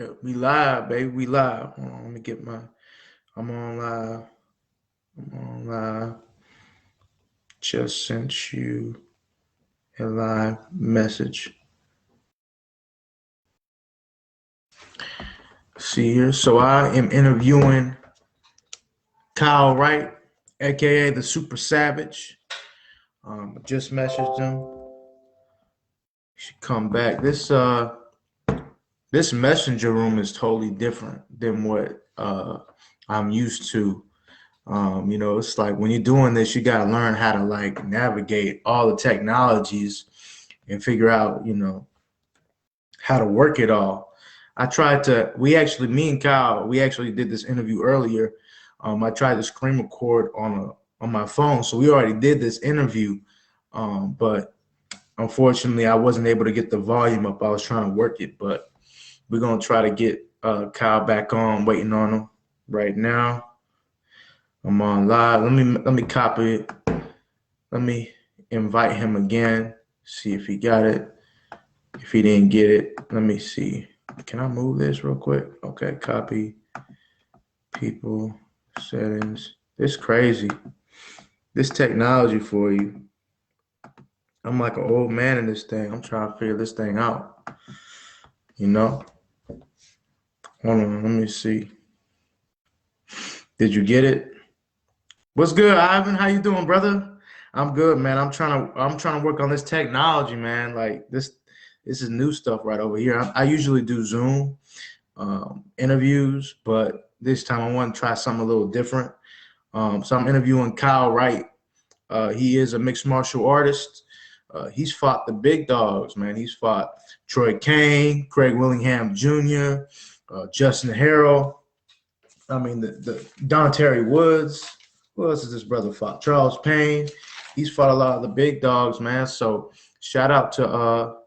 Okay, we live, baby. We live. Hold on, let me get my. I'm on live. I'm on live. Just sent you a live message. See here. So I am interviewing Kyle Wright, aka the Super Savage. Just messaged him. He should come back. This messenger room is totally different than what I'm used to. It's like when you're doing this, you got to learn how to like navigate all the technologies and figure out, how to work it all. Me and Kyle, we actually did this interview earlier. I tried to screen record on my phone. So we already did this interview. But unfortunately I wasn't able to get the volume up. I was trying to work it, but we're going to try to get Kyle back on, waiting on him right now. I'm on live. Let me copy it. Let me invite him again. See if he got it. If he didn't get it, let me see. Can I move this real quick? Okay, copy. People, settings. It's crazy. This technology for you. I'm like an old man in this thing. I'm trying to figure this thing out. Hold on, let me see. Did you get it? What's good, Ivan? How you doing, brother? I'm good, man. I'm trying to work on this technology, man. Like this is new stuff right over here. I usually do Zoom interviews, but this time I want to try something a little different. So I'm interviewing Kyle Wright. He is a mixed martial artist. He's fought the big dogs, man. He's fought Troy Kane, Craig Willingham Jr., Justin Harrell. I mean, the Don Terry Woods. Who else has this brother fought? Charles Payne. He's fought a lot of the big dogs, man. So shout out to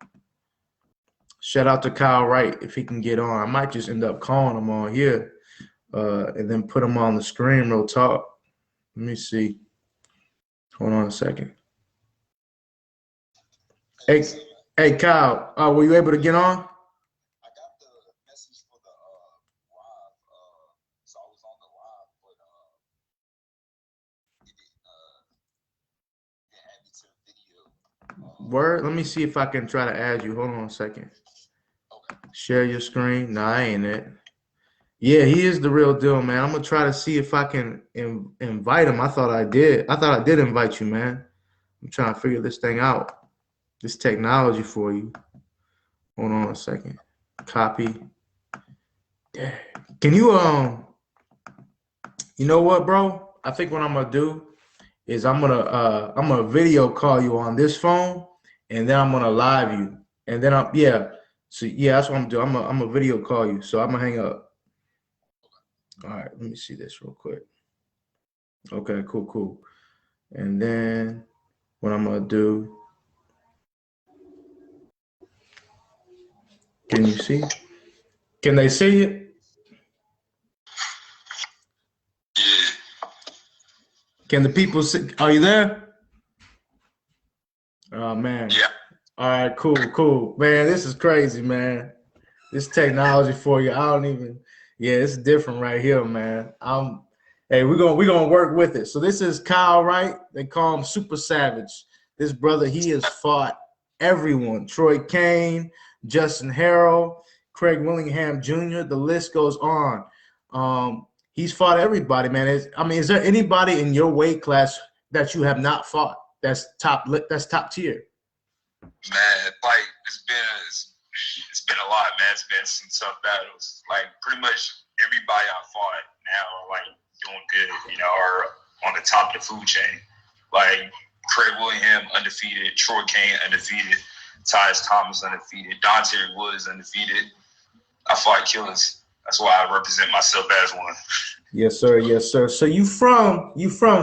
Kyle Wright if he can get on. I might just end up calling him on here and then put him on the screen real talk. Let me see. Hold on a second. Hey, Kyle, were you able to get on? Word. Let me see if I can try to add you. Hold on a second. Share your screen. Nah, ain't it. Yeah, he is the real deal, man. I'm gonna try to see if I can invite him. I thought I did invite you, man. I'm trying to figure this thing out. This technology for you. Hold on a second. Copy. Can you you know what, bro? I think what I'm gonna do is I'm gonna video call you on this phone, and then I'm gonna live you, and then So that's what I'm doing. I'm a video call you. So I'm gonna hang up. All right, let me see this real quick. Okay, cool. And then what I'm gonna do? Can you see? Can they see it? Can the people see? Are you there? Oh man. Yeah. All right, cool. Man, this is crazy, man. This technology for you. It's different right here, man. Hey, we're gonna work with it. So this is Kyle Wright. They call him Super Savage. This brother, he has fought everyone. Troy Kane, Justin Harrell, Craig Willingham Jr., the list goes on. He's fought everybody, man. Is there anybody in your weight class that you have not fought that's top tier? Man, like it's been a lot, man. It's been some tough battles. Like pretty much everybody I fought now are like doing good, are on the top of the food chain. Like Craig Willingham undefeated, Troy Kane undefeated, Tyus Thomas undefeated, Don Terry Woods undefeated. I fought killers. That's why I represent myself as one. Yes, sir. So you from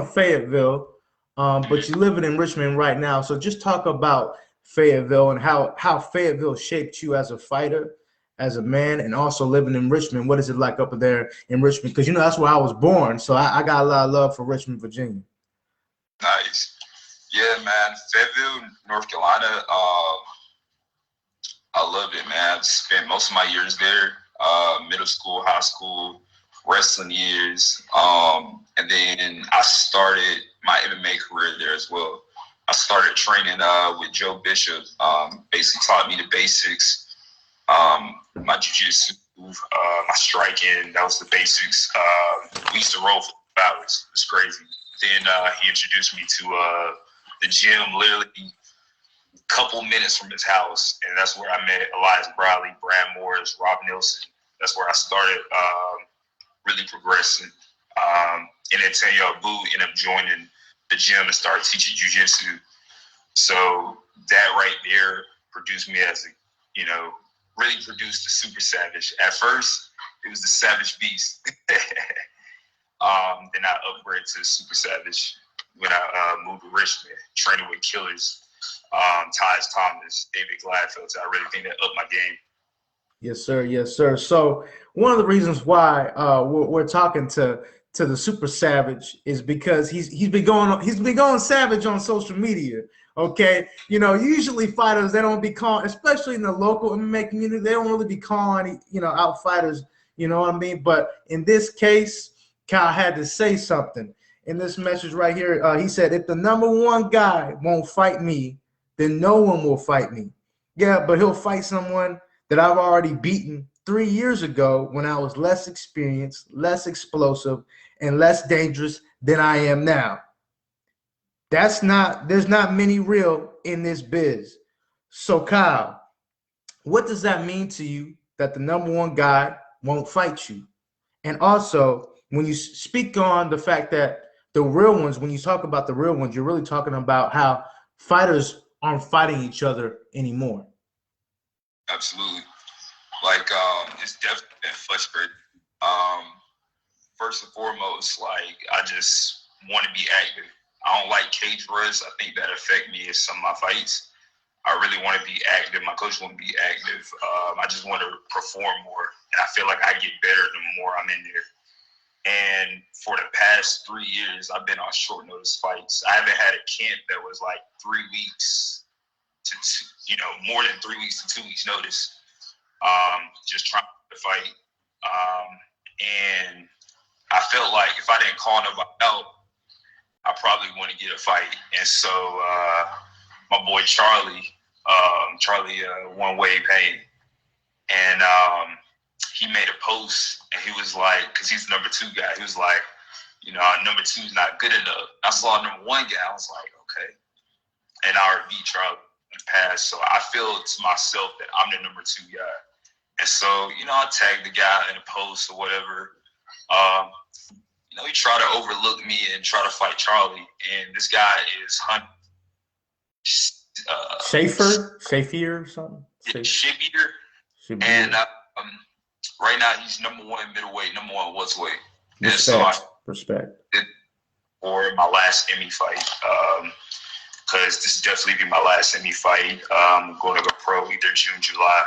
Fayetteville, but you're living in Richmond right now. So just talk about Fayetteville and how Fayetteville shaped you as a fighter, as a man, and also living in Richmond. What is it like up there in Richmond? Because that's where I was born. So I got a lot of love for Richmond, Virginia. Nice. Yeah, man. Fayetteville, North Carolina. I loved it, man. I spent most of my years there. middle school, high school, wrestling years. And then I started my MMA career there as well. I started training with Joe Bishop. Basically taught me the basics. My jiu-jitsu, my striking, that was the basics. We used to roll for hours. It's crazy. Then he introduced me to the gym, literally a couple minutes from his house. And that's where I met Elias Bradley, Brad Morris, Rob Nilsson. That's where I started really progressing. And then Tanya Abu ended up joining the gym and started teaching jiu-jitsu. So that right there produced me as really produced the Super Savage. At first, it was the Savage Beast. Then I upgraded to Super Savage when I moved to Richmond, training with killers, Tyus Thomas, David Gladfeld. I really think that upped my game. Yes, sir. Yes, sir. So one of the reasons why we're talking to the Super Savage is because he's been going savage on social media. Okay, usually fighters, they don't be calling, especially in the local MMA community, they don't really be calling out fighters. You know what I mean? But in this case, Kyle had to say something in this message right here. He said, "If the number one guy won't fight me, then no one will fight me. Yeah, but he'll fight someone that I've already beaten 3 years ago when I was less experienced, less explosive, and less dangerous than I am now." There's not many real in this biz. So Kyle, what does that mean to you that the number one guy won't fight you? And also, when you speak on the fact that the real ones, when you talk about the real ones, you're really talking about how fighters aren't fighting each other anymore. Absolutely. It's definitely been frustrating. First and foremost, I just want to be active. I don't like cage rush. I think that affect me in some of my fights. I really want to be active. My coach want to be active. I just want to perform more. And I feel like I get better the more I'm in there. And for the past 3 years, I've been on short notice fights. I haven't had a camp that was like 3 weeks to more than 3 weeks to 2 weeks notice. Just trying to fight. And I felt like if I didn't call nobody out, I probably want to get a fight. And so my boy Charlie, One Way Pain, and he made a post, and he was like, because he's the number 2 guy, he was like, number 2 is not good enough. I saw number 1 guy, I was like, okay. And I already beat Charlie in the past, so I feel to myself that I'm the number 2 guy. And so, I tagged the guy in a post or whatever. He tried to overlook me and try to fight Charlie, and this guy is Shafier or something? Shafier. And right now he's number 1 middleweight, number 1 welterweight. And so respect. For my last ME fight, because this is definitely be my last ME fight. I'm going to go pro either June, July.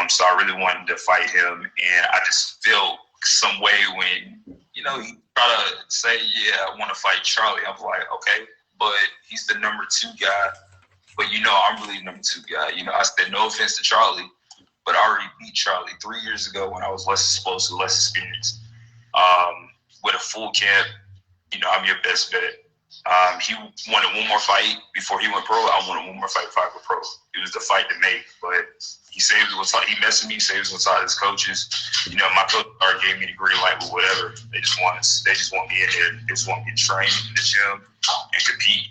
So I really wanted to fight him, and I just felt some way when he try to say, yeah, I want to fight Charlie. I'm like, okay, but he's the number 2 guy. But I'm really the number 2 guy. I said no offense to Charlie, but I already beat Charlie 3 years ago when I was less explosive, less experienced. With a full camp, I'm your best bet. He wanted one more fight before he went pro. I wanted one more fight before I went pro. It was the fight to make, but he said he messaged me, he said he was on side of his coaches. My coach already gave me the green light with whatever. They just want me in there. They just want me to train in the gym and compete.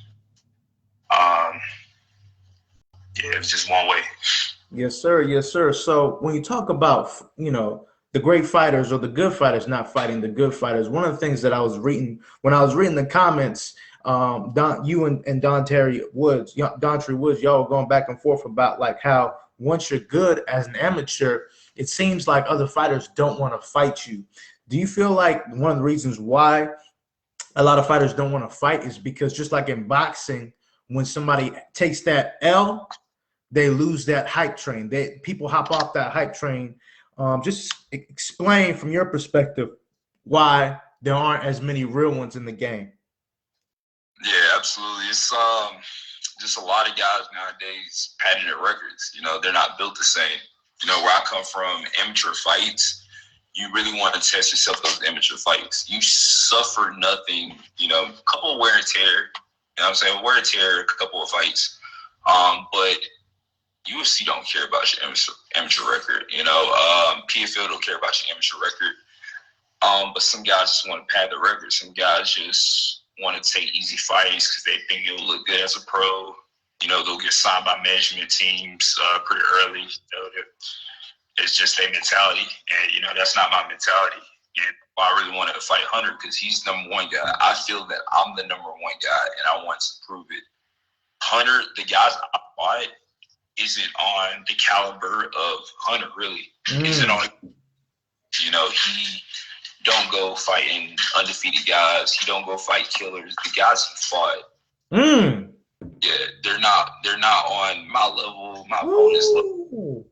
It was just one way. Yes, sir. Yes, sir. So when you talk about, the great fighters or the good fighters not fighting the good fighters, one of the things that I was reading when I was reading the comments, you and Dontre Woods, y'all were going back and forth about like how once you're good as an amateur, it seems like other fighters don't want to fight you. Do you feel like one of the reasons why a lot of fighters don't want to fight is because just like in boxing, when somebody takes that L, they lose that hype train. People hop off that hype train. Just explain from your perspective why there aren't as many real ones in the game. Yeah, absolutely. It's just a lot of guys nowadays patented records. They're not built the same. Where I come from, amateur fights, you really want to test yourself those amateur fights. You suffer nothing, a couple of wear and tear. You know what I'm saying? Wear and tear, a couple of fights. But UFC don't care about your amateur record. PFL don't care about your amateur record. But some guys just want to pad the record. Some guys just want to take easy fights because they think it'll look good as a pro. They'll get signed by management teams pretty early. It's just their mentality. And, that's not my mentality. And I really wanted to fight Hunter because he's number one guy. I feel that I'm the number one guy, and I want to prove it. Hunter, the guys I fought, isn't on the caliber of Hunter, really. Isn't on, he don't go fighting undefeated guys. He don't go fight killers. The guys he fought, yeah, they're not on my level, my opponent's level.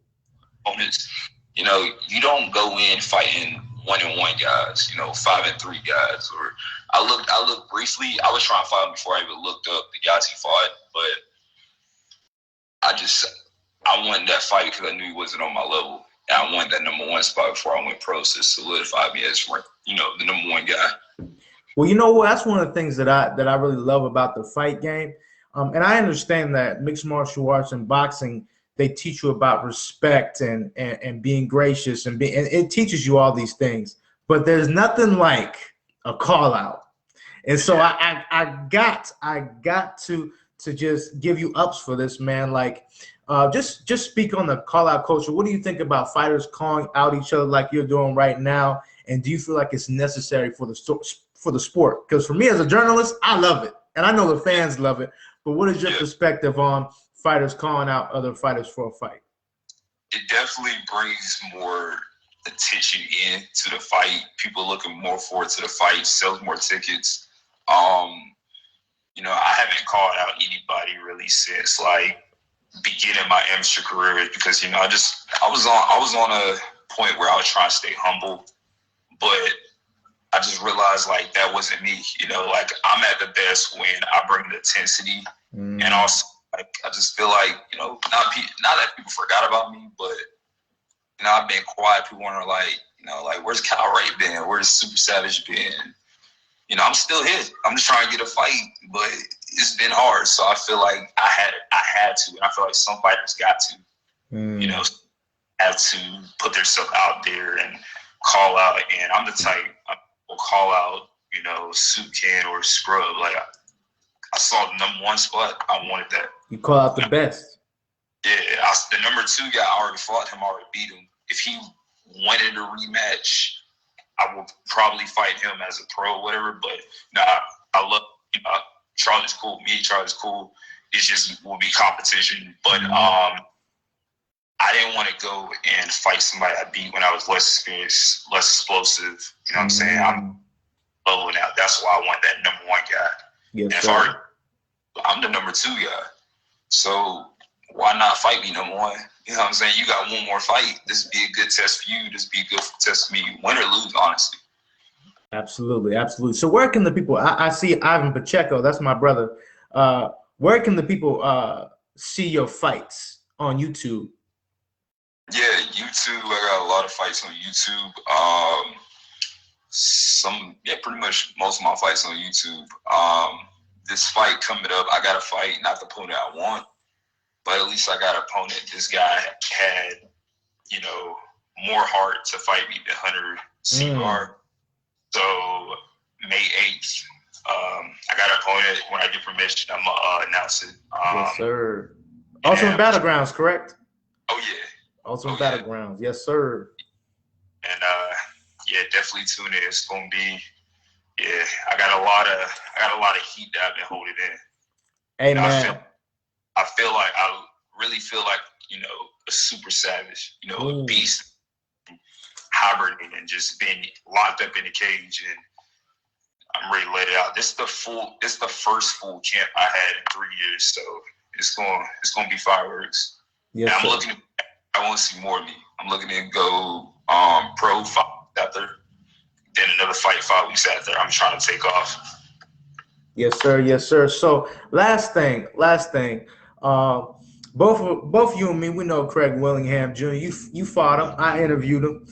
Opponents, you don't go in fighting 1-on-1 guys, 5-3 guys. Or I looked briefly. I was trying to fight him before I even looked up the guys he fought, but I wanted that fight because I knew he wasn't on my level. And I wanted that number one spot before I went pro to solidify me as, the number one guy. Well, you know what? That's one of the things that I really love about the fight game. And I understand that mixed martial arts and boxing, they teach you about respect and being gracious and it teaches you all these things. But there's nothing like a call out. And so I got to just give you ups for this, man. Like, just speak on the call out culture. What do you think about fighters calling out each other like you're doing right now? And do you feel like it's necessary for the sport? Because for me as a journalist, I love it, and I know the fans love it. But what is your perspective on fighters calling out other fighters for a fight? It definitely brings more attention into the fight. People looking more forward to the fight, sells more tickets. I haven't called out anybody really since like beginning my amateur career because I was on a point where I was trying to stay humble, but I just realized like that wasn't me. Like I'm at the best when I bring the intensity, and also like I just feel like not that people forgot about me, but I've been quiet. People are like like where's Kyle Wright been? Where's Super Savage been? I'm still here. I'm just trying to get a fight, but it's been hard. So I feel like I had to, and I feel like some fighters got to, have to put themselves out there and call out. And I'm the type I will call out, soup can or scrub. Like I saw the number one spot. I wanted that. You call out the best. Yeah, the number two guy, I already fought him. I already beat him. If he wanted a rematch, I will probably fight him as a pro, whatever. But I love Charlie's cool. Me and Charlie's cool. It just will be competition. But I didn't want to go and fight somebody I beat when I was less experienced, less explosive. You know what I'm saying? I'm leveling out. That's why I want that number one guy. Yes, and I'm the number two guy. So why not fight me number one? You know what I'm saying? You got one more fight. This would be a good test for you. This would be a good test for me. Win or lose, honestly. Absolutely, absolutely. So where can the people, I see Ivan Pacheco, that's my brother. Where can the people see your fights on YouTube? Yeah, YouTube. I got a lot of fights on YouTube. Pretty much most of my fights on YouTube. This fight coming up, I got a fight, not the opponent I want, but at least I got an opponent. This guy had, more heart to fight me than Hunter Seaguar. So May 8th, I got an opponent. When I get permission, I'm gonna announce it. Yes, sir. Also in Battlegrounds, correct? Oh yeah. Also in Battlegrounds, yes, sir. And definitely tune in. It's gonna be, I got a lot of heat that I've been holding in. Hey, man. I really feel like a super savage, a beast, hibernating and just being locked up in a cage, and I'm ready to let it out. This is the first full camp I had in 3 years, so it's gonna be fireworks. Yes, and I want to see more of me. I'm looking to go pro fight after, then another fight 5 weeks after. I'm trying to take off. Yes, sir. Yes, sir. So last thing. both you and me, we know Craig Willingham Jr. You fought him. I interviewed him.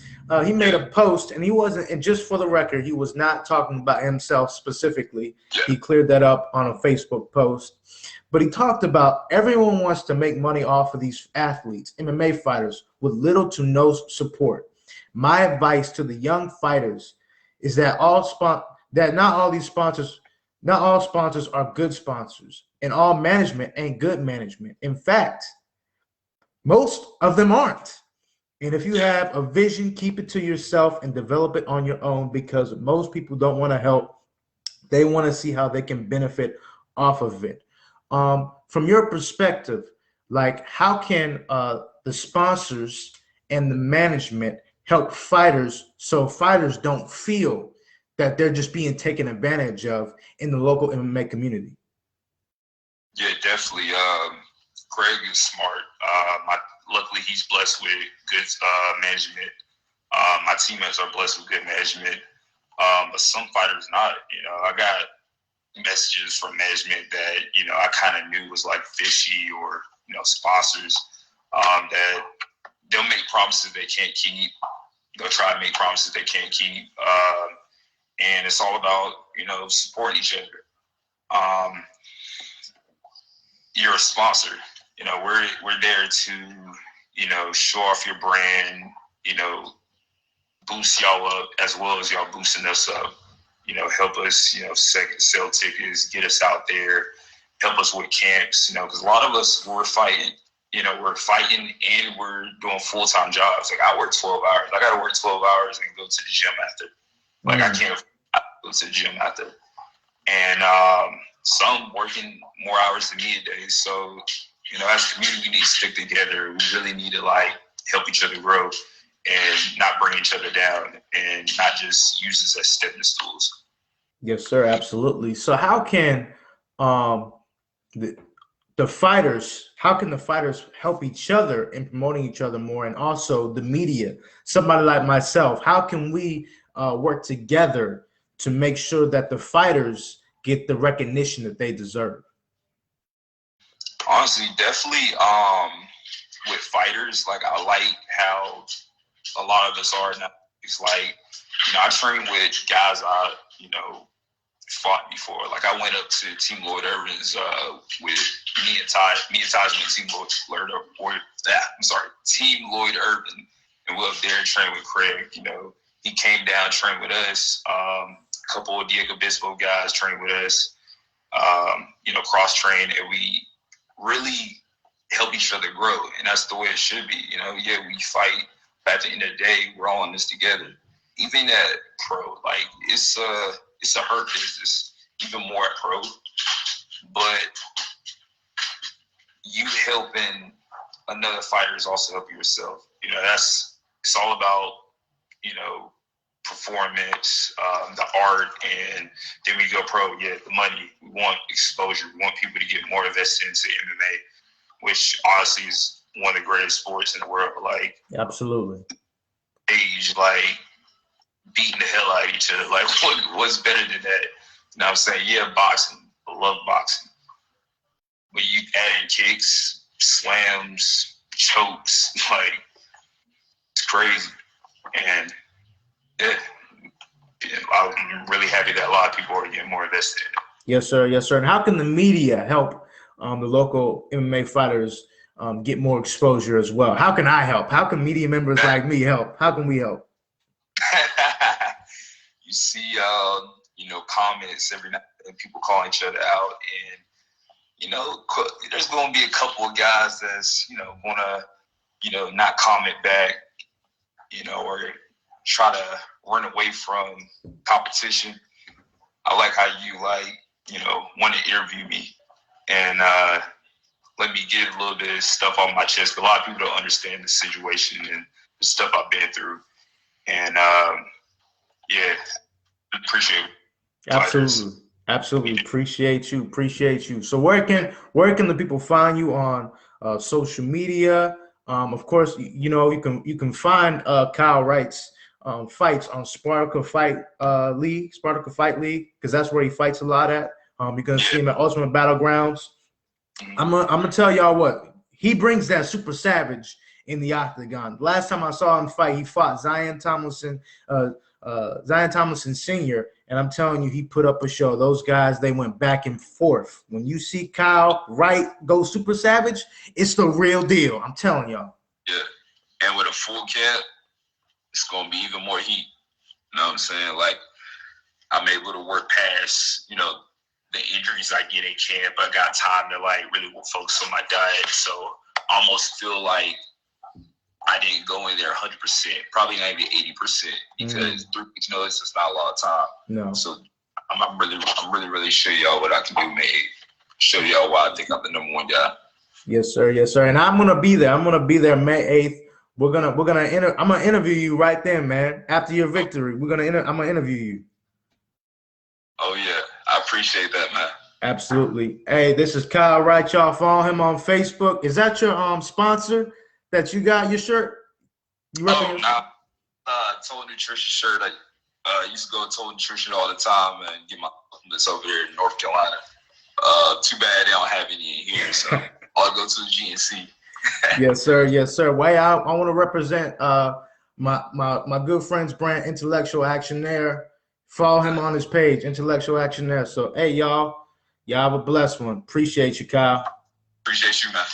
He made a post, and he wasn't. And just for the record, he was not talking about himself specifically. He cleared that up on a Facebook post. But he talked about everyone wants to make money off of these athletes, MMA fighters, with little to no support. My advice to the young fighters is that not all sponsors are good sponsors, and all management ain't good management. In fact, most of them aren't. And if you have a vision, keep it to yourself and develop it on your own, because most people don't want to help. They want to see how they can benefit off of it. From your perspective, like, how can the sponsors and the management help fighters so fighters don't feel that they're just being taken advantage of in the local MMA community? Yeah, definitely. Craig is smart. Luckily, he's blessed with good management. My teammates are blessed with good management, but some fighters not. I got messages from management that I kind of knew was like fishy, or sponsors that they'll make promises they can't keep. They'll try to make promises they can't keep, and it's all about supporting each other. You're a sponsor. We're there to show off your brand. Boost y'all up as well as y'all boosting us up. Help us, sell tickets, get us out there, help us with camps, because a lot of us, we're fighting and we're doing full-time jobs. Like, I work 12 hours. I got to work 12 hours and go to the gym after. Like, I can't go to the gym after. And some working more hours than me a day. So, as a community, we need to stick together. We really need to, help each other grow and not bring each other down, and not just use this as stepping stools. Yes, sir. Absolutely. So how can the fighters help each other in promoting each other more, and also the media, somebody like myself, how can we work together to make sure that the fighters get the recognition that they deserve? Honestly, definitely with fighters, I like how a lot of us are now. It's like, I train with guys I, fought before. Like, I went up to Team Lloyd Irvin's with me and Ty. Me and Ty went to Team Lloyd Irvin, and we were up there and trained with Craig. He came down, trained with us. A couple of Diego Bispo guys trained with us. Cross train, and we really help each other grow, and that's the way it should be. Yeah, we fight, but at the end of the day, we're all in this together. Even at pro, it's a hurt business, even more at pro. But you helping another fighter is also helping yourself. It's all about performance, the art, and then we go pro. Yeah, the money. We want exposure. We want people to get more invested into MMA, which honestly is one of the greatest sports in the world. Absolutely. Age, beating the hell out of each other. What's better than that? What I'm saying? Yeah, boxing. I love boxing. But you add in kicks, slams, chokes, it's crazy. And I'm really happy that a lot of people are getting more invested in it. Yes, sir. Yes, sir. And how can the media help the local MMA fighters get more exposure as well? How can I help? How can media members like me help? How can we help? You see, comments every night, and people calling each other out, and there's going to be a couple of guys that's want to not comment back, or try to run away from competition. I like how you want to interview me and let me get a little bit of stuff off my chest. A lot of people don't understand the situation and the stuff I've been through. And yeah, appreciate it. Absolutely. Absolutely. Appreciate you. So where can the people find you on social media? Of course, you can find Kyle Wright's fights on Spartacus Fight League, because that's where he fights a lot at. You can see him at Ultimate Battlegrounds. I'm gonna tell y'all what, He brings that super savage in the octagon. Last time I saw him fight, he fought Zion Tomlinson Sr., and I'm telling you, he put up a show. Those guys, they went back and forth. When you see Kyle Wright go super savage, it's the real deal. I'm telling y'all. Yeah, and with a full camp, it's going to be even more heat. You know what I'm saying? Like, I'm able to work past, you know, the injuries I get in camp. I got time to, like, really focus on my diet. So I almost feel like I didn't go in there 100%, probably not even 80%, because 3 weeks notice is not a lot of time. No. So I'm really show y'all what I can do, man. Show y'all why I think I'm the #1 guy. Yes, sir. Yes, sir. And I'm gonna be there. I'm gonna be there May 8th. I'm gonna interview you right then, man. After your victory, I'm gonna interview you. Oh yeah, I appreciate that, man. Absolutely. Hey, this is Kyle Wright. Y'all follow him on Facebook. Is that your sponsor that you got your shirt? Oh, nah. Total Nutrition shirt. I used to go to Total Nutrition all the time and get my supplements over there in North Carolina. Too bad they don't have any in here, so I'll go to the GNC. Yes, sir. Yes, sir. Well, I want to represent my good friend's brand, Intellectual Actionaire. Follow him on his page, Intellectual Actionaire. So, hey, y'all have a blessed one. Appreciate you, Kyle. Appreciate you, man.